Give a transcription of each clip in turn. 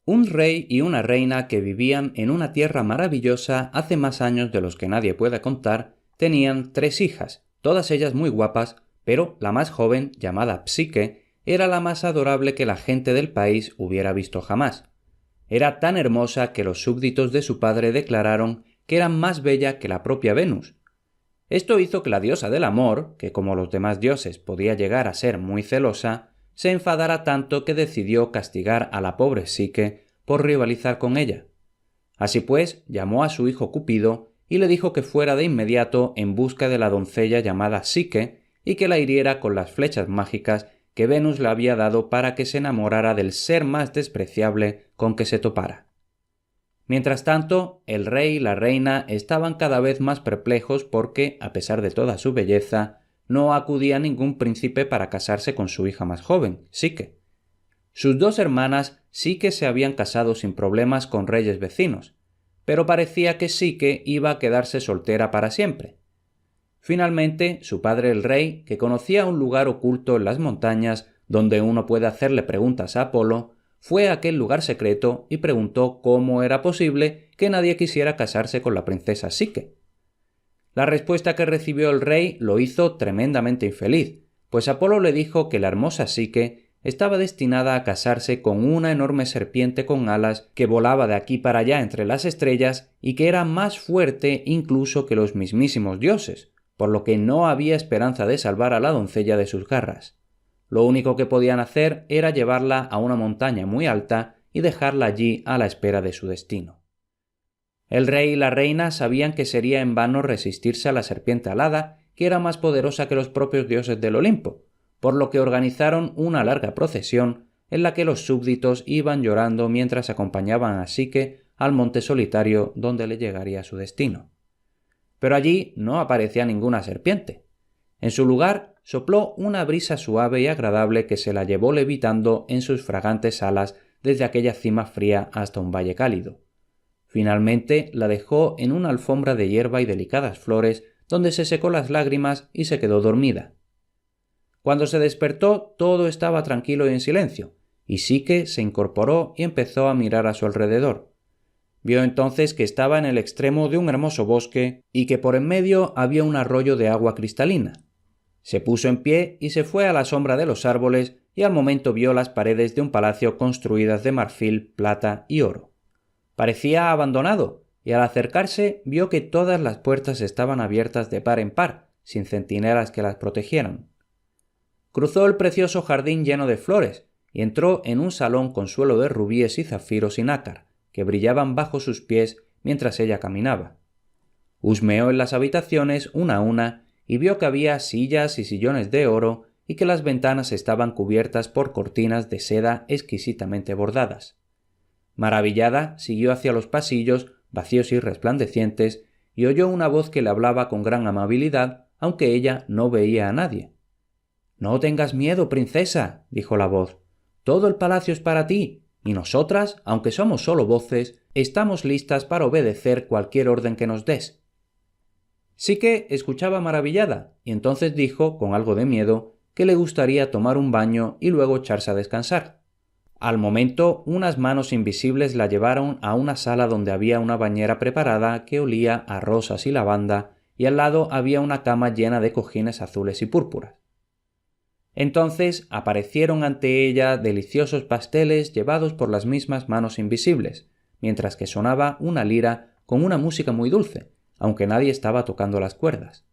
Un rey y una reina que vivían en una tierra maravillosa hace más años de los que nadie puede contar, tenían 3 hijas, todas ellas muy guapas, pero la más joven, llamada Psique, era la más adorable que la gente del país hubiera visto jamás. Era tan hermosa que los súbditos de su padre declararon que era más bella que la propia Venus. Esto hizo que la diosa del amor, que como los demás dioses podía llegar a ser muy celosa, se enfadara tanto que decidió castigar a la pobre Psique por rivalizar con ella. Así pues, llamó a su hijo Cupido y le dijo que fuera de inmediato en busca de la doncella llamada Psique y que la hiriera con las flechas mágicas que Venus le había dado para que se enamorara del ser más despreciable con que se topara. Mientras tanto, el rey y la reina estaban cada vez más perplejos porque, a pesar de toda su belleza, no acudía ningún príncipe para casarse con su hija más joven, Psique. Sus 2 hermanas sí que se habían casado sin problemas con reyes vecinos, pero parecía que Psique iba a quedarse soltera para siempre. Finalmente, su padre el rey, que conocía un lugar oculto en las montañas donde uno puede hacerle preguntas a Apolo, fue a aquel lugar secreto y preguntó cómo era posible que nadie quisiera casarse con la princesa Psique. La respuesta que recibió el rey lo hizo tremendamente infeliz, pues Apolo le dijo que la hermosa Psique estaba destinada a casarse con una enorme serpiente con alas que volaba de aquí para allá entre las estrellas y que era más fuerte incluso que los mismísimos dioses, por lo que no había esperanza de salvar a la doncella de sus garras. Lo único que podían hacer era llevarla a una montaña muy alta y dejarla allí a la espera de su destino. El rey y la reina sabían que sería en vano resistirse a la serpiente alada, que era más poderosa que los propios dioses del Olimpo, por lo que organizaron una larga procesión en la que los súbditos iban llorando mientras acompañaban a Psique al monte solitario donde le llegaría su destino. Pero allí no aparecía ninguna serpiente. En su lugar sopló una brisa suave y agradable que se la llevó levitando en sus fragantes alas desde aquella cima fría hasta un valle cálido. Finalmente la dejó en una alfombra de hierba y delicadas flores donde se secó las lágrimas y se quedó dormida. Cuando se despertó todo estaba tranquilo y en silencio, y Psique se incorporó y empezó a mirar a su alrededor. Vio entonces que estaba en el extremo de un hermoso bosque y que por en medio había un arroyo de agua cristalina. Se puso en pie y se fue a la sombra de los árboles y al momento vio las paredes de un palacio construidas de marfil, plata y oro. Parecía abandonado y al acercarse vio que todas las puertas estaban abiertas de par en par, sin centinelas que las protegieran. Cruzó el precioso jardín lleno de flores y entró en un salón con suelo de rubíes y zafiros y nácar, que brillaban bajo sus pies mientras ella caminaba. Husmeó en las habitaciones una a una y vio que había sillas y sillones de oro y que las ventanas estaban cubiertas por cortinas de seda exquisitamente bordadas. Maravillada, siguió hacia los pasillos, vacíos y resplandecientes, y oyó una voz que le hablaba con gran amabilidad, aunque ella no veía a nadie. «No tengas miedo, princesa», dijo la voz. «Todo el palacio es para ti, y nosotras, aunque somos solo voces, estamos listas para obedecer cualquier orden que nos des». Psique escuchaba maravillada, y entonces dijo, con algo de miedo, que le gustaría tomar un baño y luego echarse a descansar. Al momento, unas manos invisibles la llevaron a una sala donde había una bañera preparada que olía a rosas y lavanda, y al lado había una cama llena de cojines azules y púrpuras. Entonces aparecieron ante ella deliciosos pasteles llevados por las mismas manos invisibles, mientras que sonaba una lira con una música muy dulce, aunque nadie estaba tocando las cuerdas.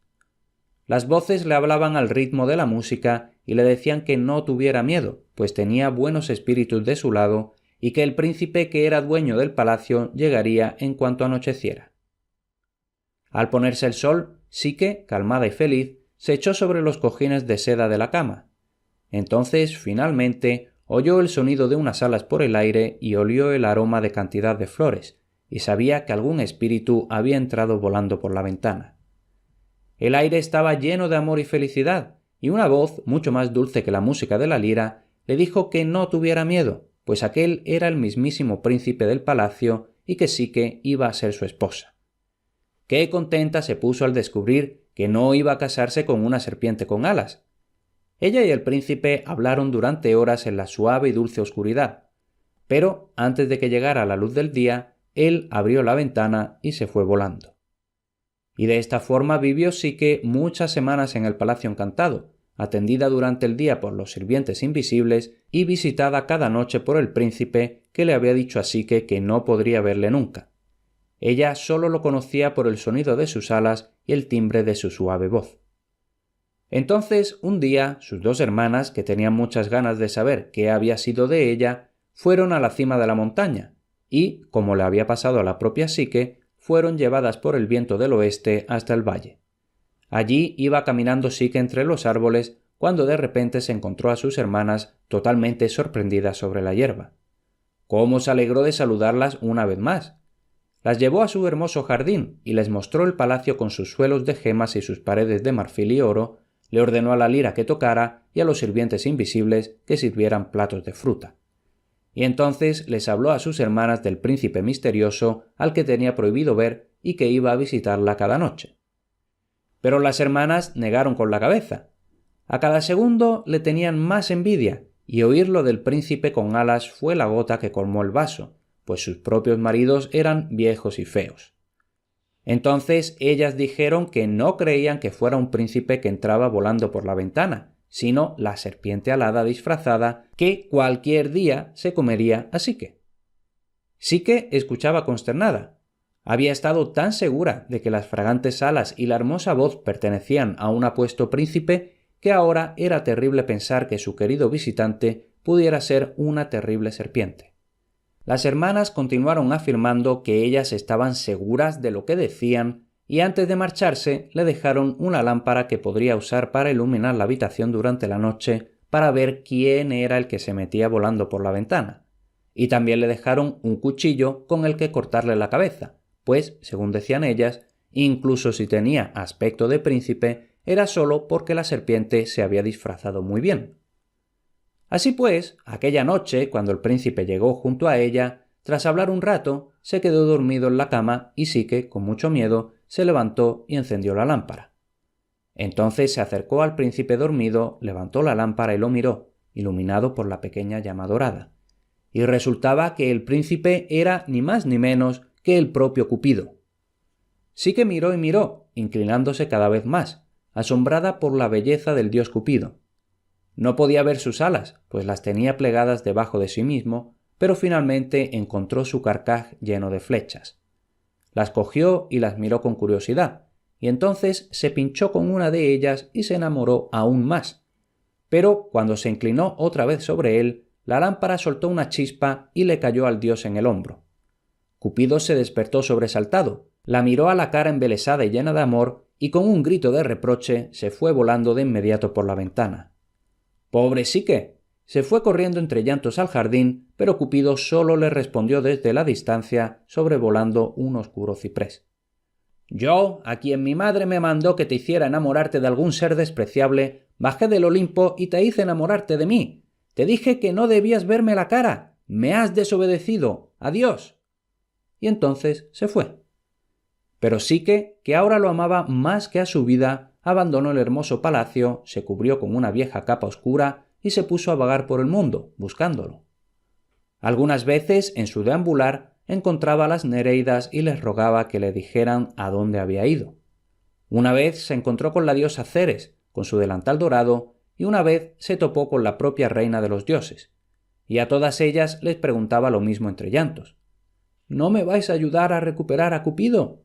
Las voces le hablaban al ritmo de la música y le decían que no tuviera miedo, pues tenía buenos espíritus de su lado y que el príncipe que era dueño del palacio llegaría en cuanto anocheciera. Al ponerse el sol, Psique, calmada y feliz, se echó sobre los cojines de seda de la cama. Entonces, finalmente, oyó el sonido de unas alas por el aire y olió el aroma de cantidad de flores, y sabía que algún espíritu había entrado volando por la ventana. El aire estaba lleno de amor y felicidad, y una voz, mucho más dulce que la música de la lira, le dijo que no tuviera miedo, pues aquel era el mismísimo príncipe del palacio y que Psique iba a ser su esposa. Qué contenta se puso al descubrir que no iba a casarse con una serpiente con alas. Ella y el príncipe hablaron durante horas en la suave y dulce oscuridad, pero antes de que llegara la luz del día, él abrió la ventana y se fue volando. Y de esta forma vivió Psique muchas semanas en el Palacio Encantado, atendida durante el día por los sirvientes invisibles y visitada cada noche por el príncipe, que le había dicho a Psique que no podría verle nunca. Ella solo lo conocía por el sonido de sus alas y el timbre de su suave voz. Entonces, un día, sus dos hermanas, que tenían muchas ganas de saber qué había sido de ella, fueron a la cima de la montaña y, como le había pasado a la propia Psique, fueron llevadas por el viento del oeste hasta el valle. Allí iba caminando Psique entre los árboles cuando de repente se encontró a sus hermanas totalmente sorprendidas sobre la hierba. ¿Cómo se alegró de saludarlas una vez más? Las llevó a su hermoso jardín y les mostró el palacio con sus suelos de gemas y sus paredes de marfil y oro, le ordenó a la lira que tocara y a los sirvientes invisibles que sirvieran platos de fruta. Y entonces les habló a sus hermanas del príncipe misterioso al que tenía prohibido ver y que iba a visitarla cada noche. Pero las hermanas negaron con la cabeza. A cada segundo le tenían más envidia, y oírlo del príncipe con alas fue la gota que colmó el vaso, pues sus propios maridos eran viejos y feos. Entonces ellas dijeron que no creían que fuera un príncipe que entraba volando por la ventana, sino la serpiente alada disfrazada que cualquier día se comería a Psique. Psique escuchaba consternada. Había estado tan segura de que las fragantes alas y la hermosa voz pertenecían a un apuesto príncipe que ahora era terrible pensar que su querido visitante pudiera ser una terrible serpiente. Las hermanas continuaron afirmando que ellas estaban seguras de lo que decían y antes de marcharse le dejaron una lámpara que podría usar para iluminar la habitación durante la noche para ver quién era el que se metía volando por la ventana. Y también le dejaron un cuchillo con el que cortarle la cabeza, pues, según decían ellas, incluso si tenía aspecto de príncipe, era solo porque la serpiente se había disfrazado muy bien. Así pues, aquella noche, cuando el príncipe llegó junto a ella, tras hablar un rato, se quedó dormido en la cama y Psique, con mucho miedo, se levantó y encendió la lámpara. Entonces se acercó al príncipe dormido, levantó la lámpara y lo miró, iluminado por la pequeña llama dorada. Y resultaba que el príncipe era ni más ni menos que el propio Cupido. Psique miró y miró, inclinándose cada vez más, asombrada por la belleza del dios Cupido. No podía ver sus alas, pues las tenía plegadas debajo de sí mismo, pero finalmente encontró su carcaj lleno de flechas. Las cogió y las miró con curiosidad, y entonces se pinchó con una de ellas y se enamoró aún más. Pero cuando se inclinó otra vez sobre él, la lámpara soltó una chispa y le cayó al dios en el hombro. Cupido se despertó sobresaltado, la miró a la cara embelesada y llena de amor, y con un grito de reproche se fue volando de inmediato por la ventana. ¡Pobre Psique! Se fue corriendo entre llantos al jardín, pero Cupido solo le respondió desde la distancia, sobrevolando un oscuro ciprés. Yo, a quien mi madre me mandó que te hiciera enamorarte de algún ser despreciable, bajé del Olimpo y te hice enamorarte de mí. Te dije que no debías verme la cara. Me has desobedecido. Adiós. Y entonces se fue. Pero Psique, que ahora lo amaba más que a su vida, abandonó el hermoso palacio, se cubrió con una vieja capa oscura y se puso a vagar por el mundo, buscándolo. Algunas veces, en su deambular, encontraba a las nereidas y les rogaba que le dijeran a dónde había ido. Una vez se encontró con la diosa Ceres, con su delantal dorado, y una vez se topó con la propia reina de los dioses. Y a todas ellas les preguntaba lo mismo entre llantos. ¿No me vais a ayudar a recuperar a Cupido?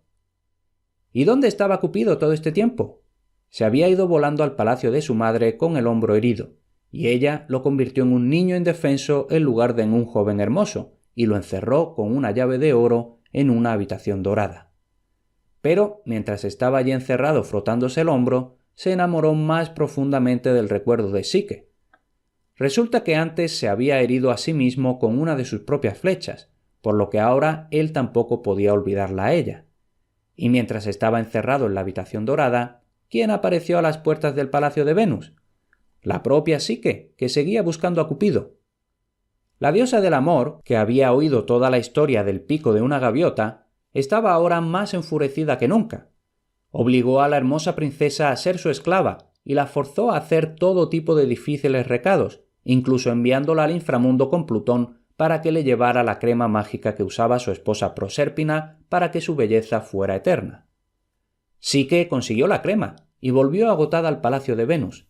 ¿Y dónde estaba Cupido todo este tiempo? Se había ido volando al palacio de su madre con el hombro herido, y ella lo convirtió en un niño indefenso en lugar de en un joven hermoso, y lo encerró con una llave de oro en una habitación dorada. Pero, mientras estaba allí encerrado frotándose el hombro, se enamoró más profundamente del recuerdo de Psique. Resulta que antes se había herido a sí mismo con una de sus propias flechas, por lo que ahora él tampoco podía olvidarla a ella. Y mientras estaba encerrado en la habitación dorada, ¿quién apareció a las puertas del palacio de Venus? La propia Psique, que seguía buscando a Cupido. La diosa del amor, que había oído toda la historia del pico de una gaviota, estaba ahora más enfurecida que nunca. Obligó a la hermosa princesa a ser su esclava y la forzó a hacer todo tipo de difíciles recados, incluso enviándola al inframundo con Plutón para que le llevara la crema mágica que usaba su esposa Prosérpina para que su belleza fuera eterna. Psique consiguió la crema y volvió agotada al palacio de Venus.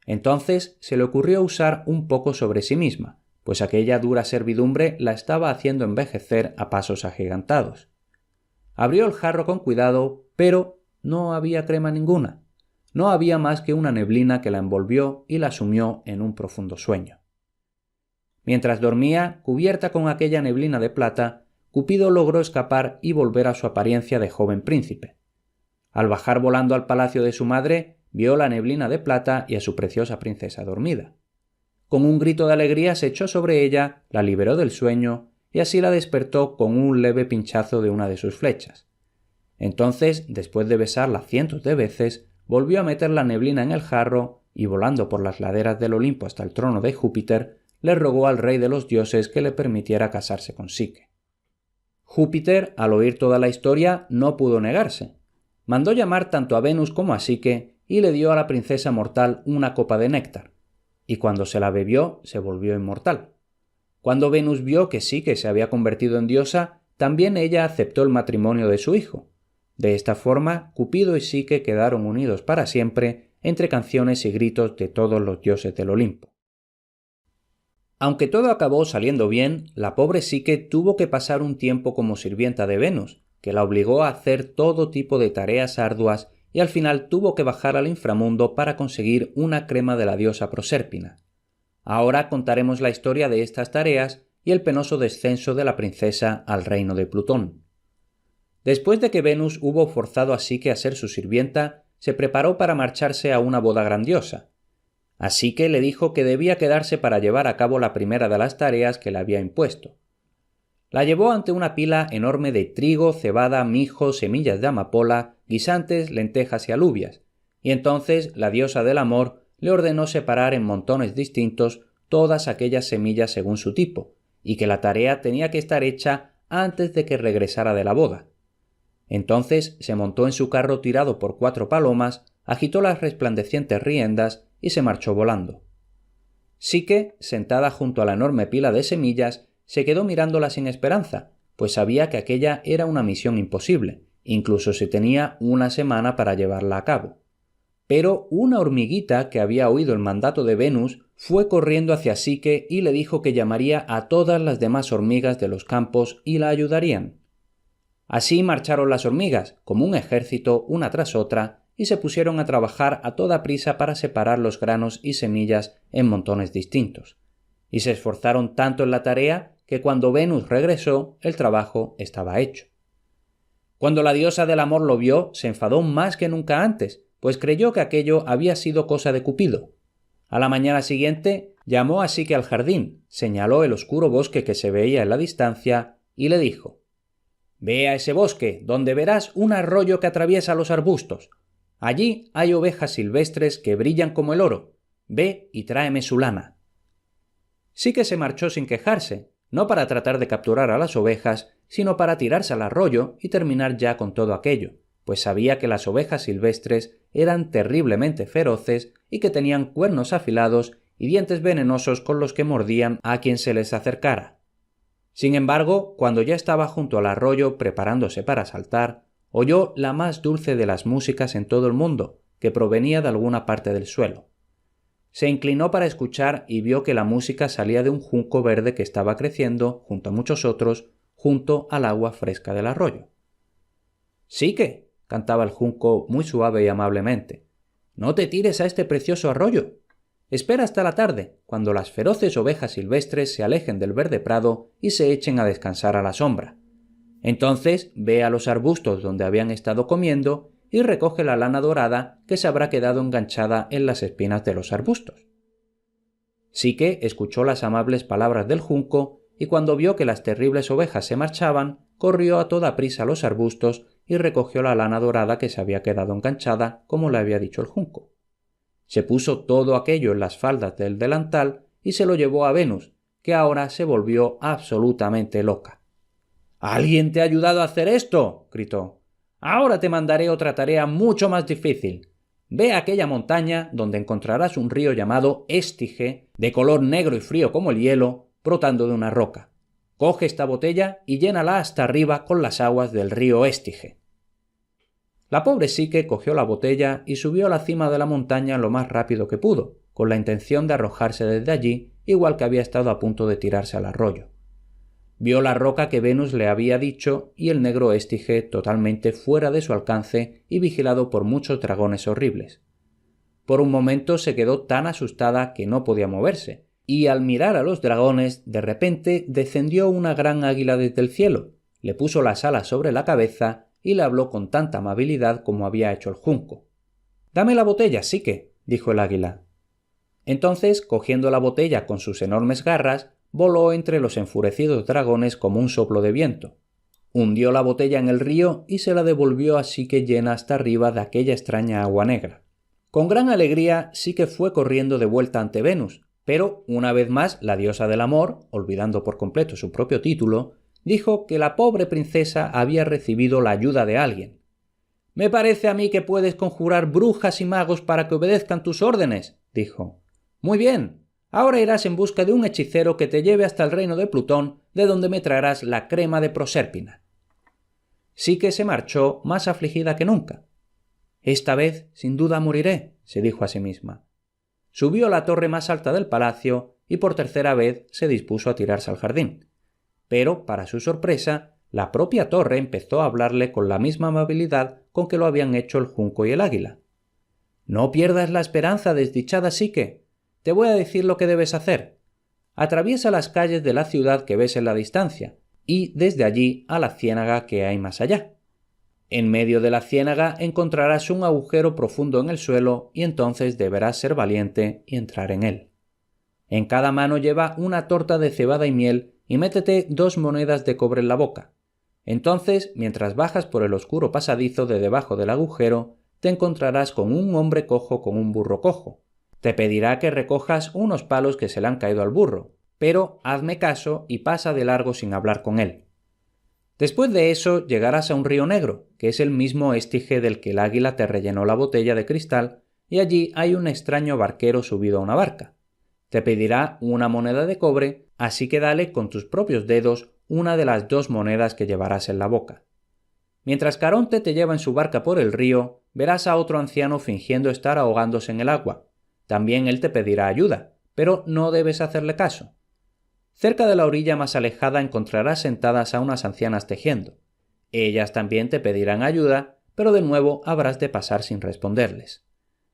Entonces se le ocurrió usar un poco sobre sí misma, pues aquella dura servidumbre la estaba haciendo envejecer a pasos agigantados. Abrió el jarro con cuidado, pero no había crema ninguna. No había más que una neblina que la envolvió y la sumió en un profundo sueño. Mientras dormía, cubierta con aquella neblina de plata, Cupido logró escapar y volver a su apariencia de joven príncipe. Al bajar volando al palacio de su madre, vio la neblina de plata y a su preciosa princesa dormida. Con un grito de alegría se echó sobre ella, la liberó del sueño y así la despertó con un leve pinchazo de una de sus flechas. Entonces, después de besarla cientos de veces, volvió a meter la neblina en el jarro y, volando por las laderas del Olimpo hasta el trono de Júpiter, le rogó al rey de los dioses que le permitiera casarse con Psique. Júpiter, al oír toda la historia, no pudo negarse. Mandó llamar tanto a Venus como a Psique y le dio a la princesa mortal una copa de néctar, y cuando se la bebió se volvió inmortal. Cuando Venus vio que Psique se había convertido en diosa, también ella aceptó el matrimonio de su hijo. De esta forma, Cupido y Psique quedaron unidos para siempre entre canciones y gritos de todos los dioses del Olimpo. Aunque todo acabó saliendo bien, la pobre Psique tuvo que pasar un tiempo como sirvienta de Venus, que la obligó a hacer todo tipo de tareas arduas y al final tuvo que bajar al inframundo para conseguir una crema de la diosa Prosérpina. Ahora contaremos la historia de estas tareas y el penoso descenso de la princesa al reino de Plutón. Después de que Venus hubo forzado a Psique a ser su sirvienta, se preparó para marcharse a una boda grandiosa. Así que le dijo que debía quedarse para llevar a cabo la primera de las tareas que le había impuesto. La llevó ante una pila enorme de trigo, cebada, mijo, semillas de amapola, guisantes, lentejas y alubias, y entonces la diosa del amor le ordenó separar en montones distintos todas aquellas semillas según su tipo, y que la tarea tenía que estar hecha antes de que regresara de la boda. Entonces se montó en su carro tirado por 4 palomas, agitó las resplandecientes riendas y se marchó volando. Psique, sentada junto a la enorme pila de semillas, se quedó mirándola sin esperanza, pues sabía que aquella era una misión imposible, incluso si tenía una semana para llevarla a cabo. Pero una hormiguita que había oído el mandato de Venus fue corriendo hacia Psique y le dijo que llamaría a todas las demás hormigas de los campos y la ayudarían. Así marcharon las hormigas, como un ejército, una tras otra, y se pusieron a trabajar a toda prisa para separar los granos y semillas en montones distintos. Y se esforzaron tanto en la tarea que cuando Venus regresó, el trabajo estaba hecho. Cuando la diosa del amor lo vio, se enfadó más que nunca antes, pues creyó que aquello había sido cosa de Cupido. A la mañana siguiente, llamó a Psique al jardín, señaló el oscuro bosque que se veía en la distancia y le dijo: «Ve a ese bosque, donde verás un arroyo que atraviesa los arbustos. Allí hay ovejas silvestres que brillan como el oro. Ve y tráeme su lana». Psique se marchó sin quejarse, no para tratar de capturar a las ovejas, sino para tirarse al arroyo y terminar ya con todo aquello, pues sabía que las ovejas silvestres eran terriblemente feroces y que tenían cuernos afilados y dientes venenosos con los que mordían a quien se les acercara. Sin embargo, cuando ya estaba junto al arroyo preparándose para saltar, oyó la más dulce de las músicas en todo el mundo, que provenía de alguna parte del suelo. Se inclinó para escuchar y vio que la música salía de un junco verde que estaba creciendo, junto a muchos otros, junto al agua fresca del arroyo. «Psique», cantaba el junco muy suave y amablemente, «no te tires a este precioso arroyo. Espera hasta la tarde, cuando las feroces ovejas silvestres se alejen del verde prado y se echen a descansar a la sombra. Entonces ve a los arbustos donde habían estado comiendo y recoge la lana dorada que se habrá quedado enganchada en las espinas de los arbustos». Psique escuchó las amables palabras del junco y cuando vio que las terribles ovejas se marchaban, corrió a toda prisa a los arbustos y recogió la lana dorada que se había quedado enganchada, como le había dicho el junco. Se puso todo aquello en las faldas del delantal y se lo llevó a Venus, que ahora se volvió absolutamente loca. «¿Alguien te ha ayudado a hacer esto?», gritó. «Ahora te mandaré otra tarea mucho más difícil. Ve a aquella montaña donde encontrarás un río llamado Estige, de color negro y frío como el hielo, brotando de una roca. «Coge esta botella y llénala hasta arriba con las aguas del río Estige». La pobre Psique cogió la botella y subió a la cima de la montaña lo más rápido que pudo, con la intención de arrojarse desde allí, igual que había estado a punto de tirarse al arroyo. Vio la roca que Venus le había dicho y el negro Estige totalmente fuera de su alcance y vigilado por muchos dragones horribles. Por un momento se quedó tan asustada que no podía moverse, y al mirar a los dragones, de repente descendió una gran águila desde el cielo, le puso las alas sobre la cabeza y le habló con tanta amabilidad como había hecho el junco. «Dame la botella, Psique», dijo el águila. Entonces, cogiendo la botella con sus enormes garras, voló entre los enfurecidos dragones como un soplo de viento. Hundió la botella en el río y se la devolvió a Psique llena hasta arriba de aquella extraña agua negra. Con gran alegría, Psique fue corriendo de vuelta ante Venus, pero una vez más la diosa del amor, olvidando por completo su propio título, dijo que la pobre princesa había recibido la ayuda de alguien. «Me parece a mí que puedes conjurar brujas y magos para que obedezcan tus órdenes», dijo. «Muy bien. Ahora irás en busca de un hechicero que te lleve hasta el reino de Plutón, de donde me traerás la crema de Prosérpina». Psique se marchó más afligida que nunca. «Esta vez, sin duda, moriré», se dijo a sí misma. Subió a la torre más alta del palacio y por tercera vez se dispuso a tirarse al jardín. Pero, para su sorpresa, la propia torre empezó a hablarle con la misma amabilidad con que lo habían hecho el junco y el águila. «No pierdas la esperanza, desdichada Psique. Te voy a decir lo que debes hacer. Atraviesa las calles de la ciudad que ves en la distancia y desde allí a la ciénaga que hay más allá. En medio de la ciénaga encontrarás un agujero profundo en el suelo y entonces deberás ser valiente y entrar en él. En cada mano lleva una torta de cebada y miel y métete 2 monedas de cobre en la boca. Entonces, mientras bajas por el oscuro pasadizo de debajo del agujero, te encontrarás con un hombre cojo con un burro cojo. Te pedirá que recojas unos palos que se le han caído al burro, pero hazme caso y pasa de largo sin hablar con él. Después de eso llegarás a un río negro, que es el mismo Estige del que el águila te rellenó la botella de cristal, y allí hay un extraño barquero subido a una barca. Te pedirá una moneda de cobre, así que dale con tus propios dedos una de las 2 monedas que llevarás en la boca. Mientras Caronte te lleva en su barca por el río, verás a otro anciano fingiendo estar ahogándose en el agua. También él te pedirá ayuda, pero no debes hacerle caso. Cerca de la orilla más alejada encontrarás sentadas a unas ancianas tejiendo. Ellas también te pedirán ayuda, pero de nuevo habrás de pasar sin responderles.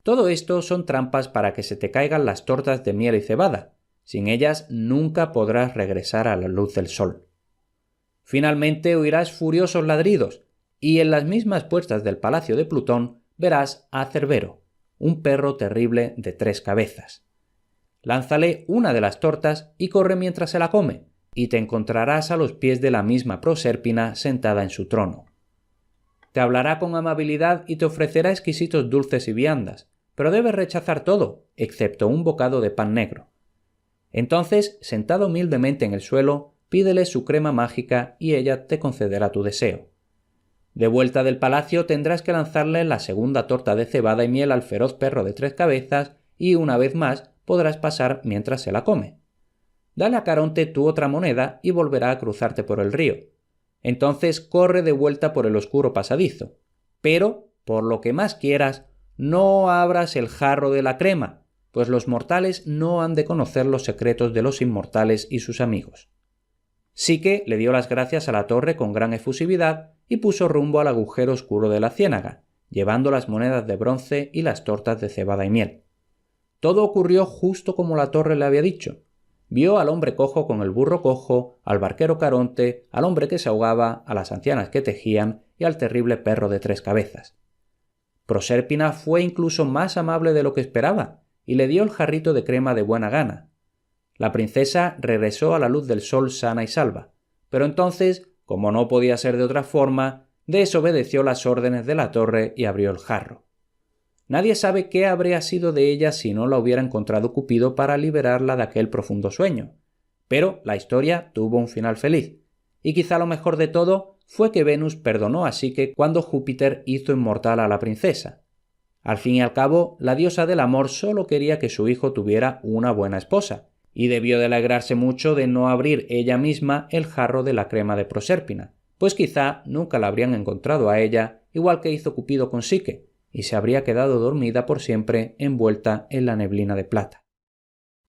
Todo esto son trampas para que se te caigan las tortas de miel y cebada. Sin ellas nunca podrás regresar a la luz del sol. Finalmente oirás furiosos ladridos, y en las mismas puertas del palacio de Plutón verás a Cerbero, un perro terrible de 3 cabezas. Lánzale una de las tortas y corre mientras se la come, y te encontrarás a los pies de la misma Prosérpina sentada en su trono. Te hablará con amabilidad y te ofrecerá exquisitos dulces y viandas, pero debes rechazar todo, excepto un bocado de pan negro. Entonces, sentada humildemente en el suelo, pídele su crema mágica y ella te concederá tu deseo. De vuelta del palacio tendrás que lanzarle la segunda torta de cebada y miel al feroz perro de 3 cabezas y una vez más podrás pasar mientras se la come. Dale a Caronte tu otra moneda y volverá a cruzarte por el río. Entonces corre de vuelta por el oscuro pasadizo. Pero, por lo que más quieras, no abras el jarro de la crema, pues los mortales no han de conocer los secretos de los inmortales y sus amigos. Psique le dio las gracias a la torre con gran efusividad y puso rumbo al agujero oscuro de la ciénaga, llevando las monedas de bronce y las tortas de cebada y miel. Todo ocurrió justo como la torre le había dicho. Vio al hombre cojo con el burro cojo, al barquero Caronte, al hombre que se ahogaba, a las ancianas que tejían y al terrible perro de 3 cabezas. Prosérpina fue incluso más amable de lo que esperaba y le dio el jarrito de crema de buena gana. La princesa regresó a la luz del sol sana y salva, pero entonces, como no podía ser de otra forma, desobedeció las órdenes de la torre y abrió el jarro. Nadie sabe qué habría sido de ella si no la hubiera encontrado Cupido para liberarla de aquel profundo sueño. Pero la historia tuvo un final feliz, y quizá lo mejor de todo fue que Venus perdonó a Psique cuando Júpiter hizo inmortal a la princesa. Al fin y al cabo, la diosa del amor solo quería que su hijo tuviera una buena esposa, y debió de alegrarse mucho de no abrir ella misma el jarro de la crema de Prosérpina, pues quizá nunca la habrían encontrado a ella, igual que hizo Cupido con Psique, y se habría quedado dormida por siempre envuelta en la neblina de plata.